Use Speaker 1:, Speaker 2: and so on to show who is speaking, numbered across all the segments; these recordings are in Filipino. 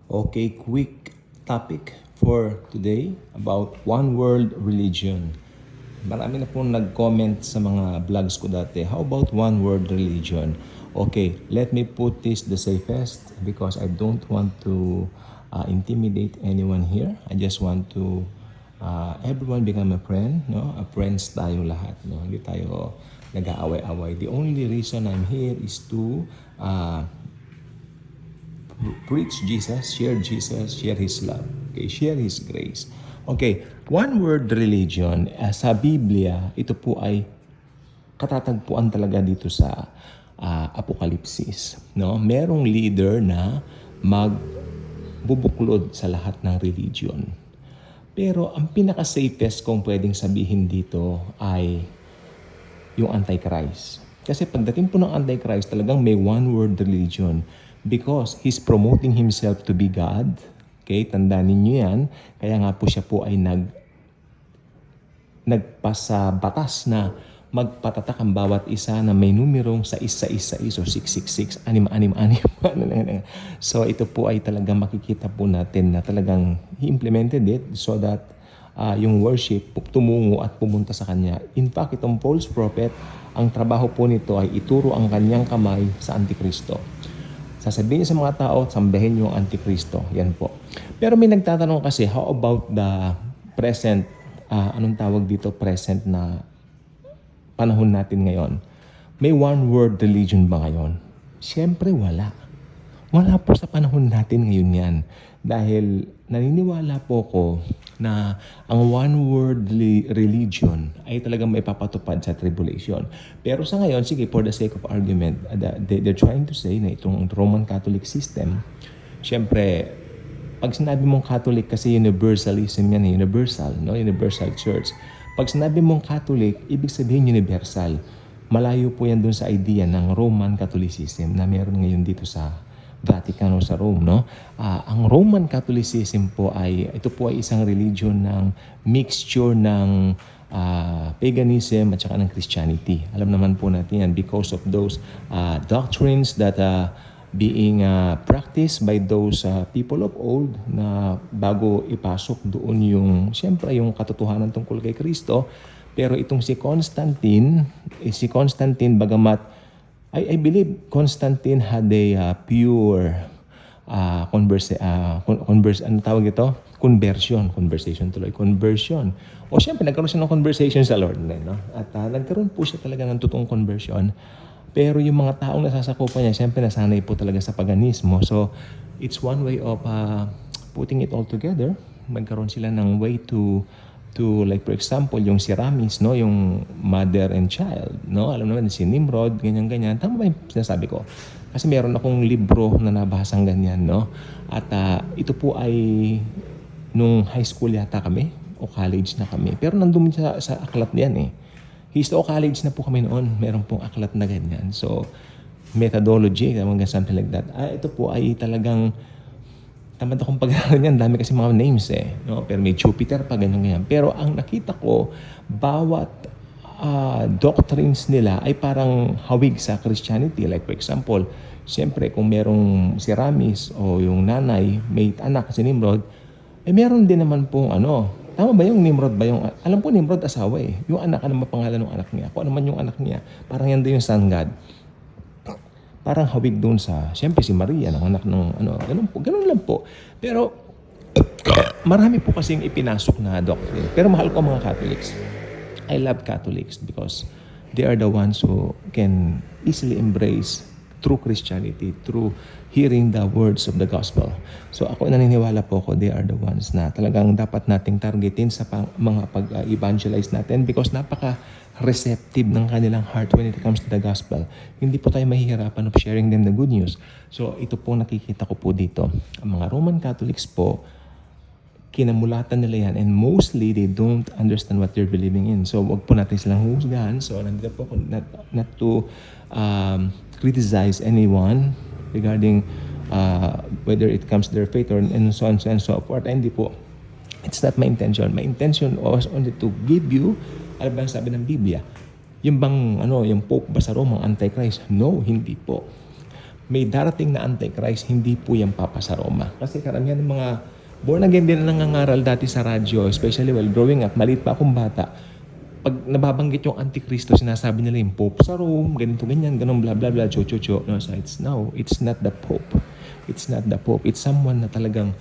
Speaker 1: Okay, quick topic for today about one world religion. Marami na pong nag-comment sa mga vlogs ko dati. How about one world religion? Okay, let me put this the safest because I don't want to intimidate anyone here. I just want to everyone become a friend, no? A friends tayo lahat, no? Hindi tayo nag-aaway-away. The only reason I'm here is to preach Jesus, share His love, okay, share His grace. Okay, one word religion, sa Biblia, ito po ay katatagpuan talaga dito sa Apokalipsis. No? Merong leader na magbubuklod sa lahat ng religion. Pero ang pinaka-safest kung pwedeng sabihin dito ay yung Antichrist. Kasi pagdating po ng Antichrist, talagang may one word religion because he's promoting himself to be God. Okay, tandaan ninyo yan. Kaya nga po siya po ay nagpasa batas na magpatatak ang bawat isa na may numerong sa isa o 666, 666. So ito po ay talagang makikita po natin na talagang he implemented it so that yung worship tumungo at pumunta sa kanya. In fact, itong false prophet, ang trabaho po nito ay ituro ang kanyang kamay sa Antikristo. Sasabihin niya sa mga tao, sambahin yung Antikristo. Yan po. Pero may nagtatanong kasi, how about the present, anong tawag dito, present na panahon natin ngayon? May one world religion ba ngayon? Siyempre wala. Wala po sa panahon natin ngayon yan. Dahil naniniwala po ko na ang one world religion ay talagang may papatupad sa tribulation. Pero sa ngayon, sige, for the sake of argument, they're trying to say na itong Roman Catholic system, syempre, pag sinabi mong Catholic kasi universalism yan, universal, no? Universal church. Pag sinabi mong Catholic, ibig sabihin universal. Malayo po yan dun sa idea ng Roman Catholicism na meron ngayon dito sa Vatican o sa Rome, no? Ang Roman Catholicism po ay, ito po ay isang religion ng mixture ng paganism at saka ng Christianity. Alam naman po natin yan because of those doctrines that being practiced by those people of old na bago ipasok doon yung, siyempre, yung katotohanan tungkol kay Kristo. Pero itong si Constantine, bagamat I believe Constantine had a pure conversion. O siyempre, nagkaroon siya ng conversation sa Lord. No? At nagkaroon po siya talaga ng totoong conversion. Pero yung mga taong nasasakupan niya, siyempre nasanay po talaga sa paganismo. So, it's one way of putting it all together. Magkaroon sila ng way to like for example yung si Ramis, no, yung mother and child, no, alam naman si Nimrod, ganyan. Tama ba yung sinasabi ko? Kasi meron akong libro na nabasang ganyan, no, at ito po ay nung high school yata kami o college na kami, pero nandun sa aklat niyan histo o college na po kami noon, meron pong aklat na ganyan. So methodology, something like that. Ito po ay talagang tamad akong pag-aaral niyan, dami kasi mga names no? Pero may Jupiter pa, ganyan. Pero ang nakita ko, bawat doctrines nila ay parang hawig sa Christianity. Like for example, siyempre kung merong si Ramis o yung nanay, may anak si Nimrod, meron din naman pong tama ba yung Nimrod ba yung, alam po Nimrod asawa yung anak, ano ba pangalan ng anak niya? Kung ano man yung anak niya, parang yan din yung sun god. Parang hawig doon sa, siyempre si Maria, ng anak ng ganun lang po. Pero marami po kasing ipinasok na doctrine. Pero mahal ko mga Catholics. I love Catholics because they are the ones who can easily embrace true Christianity, through hearing the words of the gospel. So ako naniniwala po ko, they are the ones na talagang dapat nating targetin sa mga pag-evangelize natin because receptive ng kanilang heart when it comes to the gospel. Hindi po tayo mahihirapan of sharing them the good news. So ito po nakikita ko po dito. Ang mga Roman Catholics po, kinamulatan nila yan and mostly they don't understand what they're believing in. So wag po natin silang husgahan. So nandito po not to criticize anyone regarding whether it comes to their faith or and so on and so forth. Hindi po. It's not my intention. My intention was only to give you, alam ba ang sabi ng Biblia? Yung bang, yung Pope ba sa Rome, ang Antichrist? No, hindi po. may darating na Antichrist, hindi po yan papasa Roma. Kasi karamihan ng mga born again din na nangangaral dati sa radyo, especially while growing up, maliit pa akong bata, pag nababanggit yung Antikristo, sinasabi nila yung Pope sa Rome, ganito, ganyan, ganun, bla bla bla, cho. No, so it's not the Pope. It's not the Pope. It's someone na talagang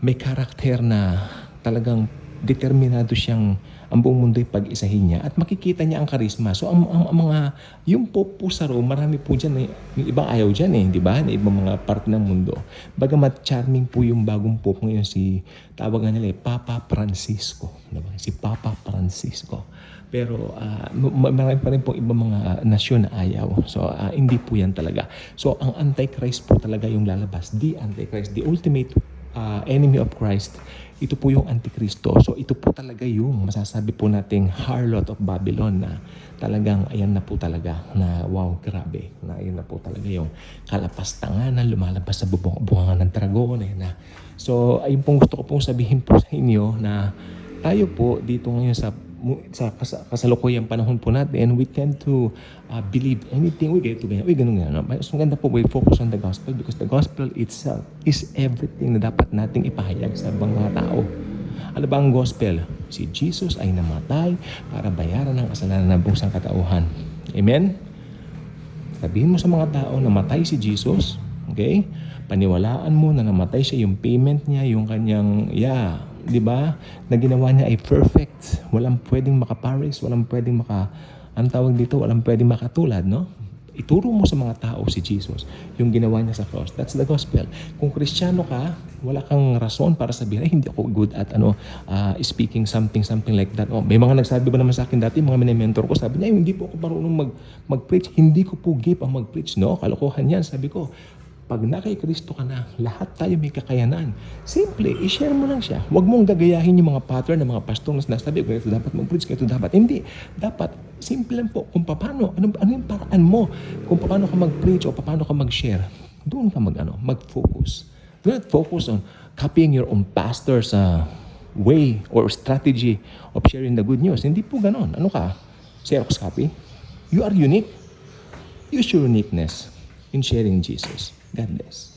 Speaker 1: may karakter na talagang determinado siyang ang buong mundo'y pag-isahin niya at makikita niya ang karisma. So ang mga, yung Pope po sa Rome, marami po dyan, yung ibang ayaw dyan di ba? Na ibang mga parte ng mundo. Bagamat charming po yung bagong Pope ngayon, tawagan nila Papa Francisco. Diba? Si Papa Francisco. Pero marami pa rin po ibang mga nasyon na ayaw. So hindi po yan talaga. So ang Antichrist po talaga yung lalabas. The Antichrist, the ultimate enemy of Christ, ito po yung Antikristo. So ito po talaga yung masasabi po nating harlot of Babylon na talagang ayan na po talaga na wow, grabe. Na ayan na po talaga yung kalapastangan na lumalabas sa bunga ng dragon. Na. So ayun pong gusto ko pong sabihin po sa inyo na tayo po dito ngayon sa kasalukuyang panahon po natin, we tend to believe anything we get to ganyan. Ganun nga. No? Mas maganda po, we focus on the gospel because the gospel itself is everything na dapat nating ipahayag sa ibang mga tao. Ano ba ang gospel? Si Jesus ay namatay para bayaran ang kasalanan ng buong sangkatauhan. Amen? Sabihin mo sa mga tao, namatay si Jesus. Okay? Paniwalaan mo na namatay siya, yung payment niya, yung kanyang, di ba? Na ginawa niya ay perfect. Walang pwedeng makapares, walang pwedeng walang pwedeng makatulad, no? Ituro mo sa mga tao si Jesus, yung ginawa niya sa cross. That's the gospel. Kung Kristiyano ka, wala kang rason para sabihin, ay hindi ako good at speaking something like that. Oh, may mga nagsabi ba naman sa akin dati, mga mini-mentor ko, sabi niya, hindi po ako marunong mag-preach. Hindi ko po give ang mag-preach, no? Kalokohan yan. Sabi ko, pag na kay Kristo ka na, lahat tayo may kakayanan. Simple, i-share mo lang siya. Huwag mong gagayahin yung mga pattern ng mga pastor na sinasabi, ganito dapat mag-preach, ganito dapat. Hindi. Dapat, simple lang po, kung paano, ano yung paraan mo, kung paano ka mag-preach o paano ka mag-share. Doon ka mag-focus. Do not focus on copying your own pastor's way or strategy of sharing the good news. Hindi po ganon. Ano ka? Xerox copy? You are unique. Use your uniqueness in sharing Jesus. God bless.